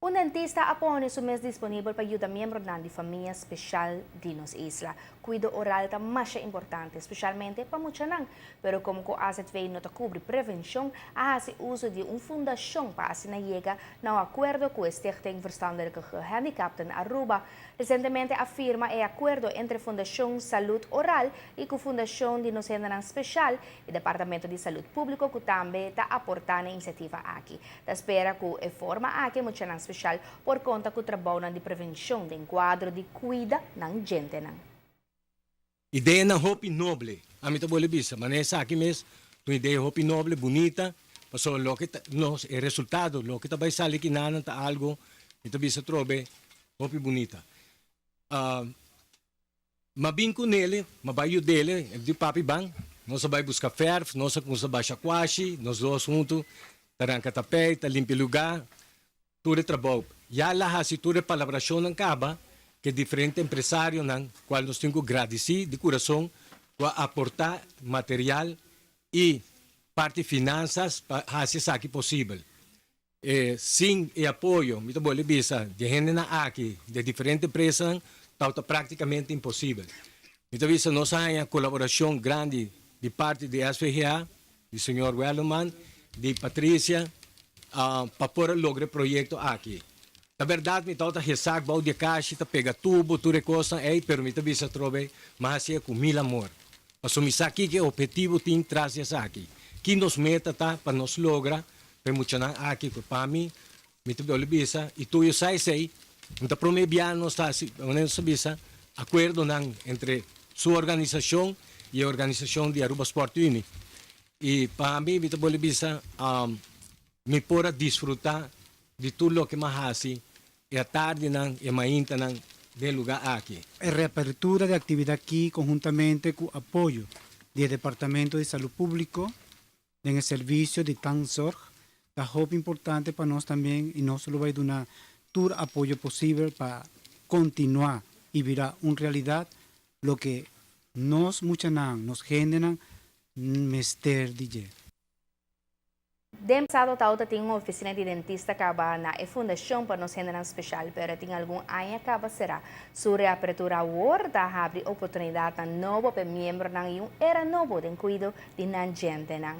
Un dentista apone su mes disponível para ajudar membros de família especial de nos isla. Cuido oral está mais importante, especialmente para muitos não. Pero como que a veio não cobre prevenção, a hace uso de fundação para assim chega no acordo com o Stichting Verstandelijke Gehandicapten Aruba. Recentemente afirma o acordo entre Fundação Saúde Oral e com Fundação de Nos Especial e Departamento de Saúde Público que também está aportando a iniciativa aqui. Da espera que a forma aqui muito especial por conta do trabalho de prevenção de quadro de cuida ng gente nang. Ideia na hopi noble, a mim também bisa, mas nessa aqui mesmo, uma ideia hopi noble, bonita, passou lo que nos é resultado, lo que tá vai sair que nada tá algo, então bisa trobe hopi bonita. Mabinco nele, mabayo dele, de papi bang, nós vai buscar ferf, nós vai chakwashi, nós dois juntos, taranca tapete, tá limpo lugar, tudo trabalho. Já lá se tudo palabração ng kaba, que diferente empresário ng qual nós temos que agradecer de coração para aportar material e parte finanças para fazer isso aqui possível. Sem o apoio, me tô bisa, de gente na aqui, de diferentes empresas, está praticamente impossível. Me tô bisa, nós temos uma colaboração grande de parte de SVGA, do senhor Wellman, de Patrícia, para poder lograr o projeto aqui. Na verdade, me toca ressac, balde de caixa, pega tubo, tudo coisa, pero me bisa trobe, mas é com mil amor. Mas o aqui que o objetivo tem trazer isso aqui. Que nos meta tá para nos logra, para muito não aqui para mim, me toca bisa e tu eu sei, então promebiano está nessa bisa acordo não entre sua organização e a organização de Aruba Sport Uni. E para mim, me toca bisa me pode desfrutar de tudo o que mais hace e a tarde não e mainta não del lugar aqui. A reapertura de actividad aquí conjuntamente con apoyo del Departamento de Salud Público en el servicio de TANSORG es muy importante para nosotros también y no solo va a dar todo apoyo posible para continuar y virar una realidad lo que nos nos generan mester de Demsado tauta tem uma oficina de dentista acaba na fundação para nos generar especial, pero tem algum ano acaba será. Sobre a apertura agora abre oportunidade a novo para membro ng yung era novo den cuido de nan gente nang.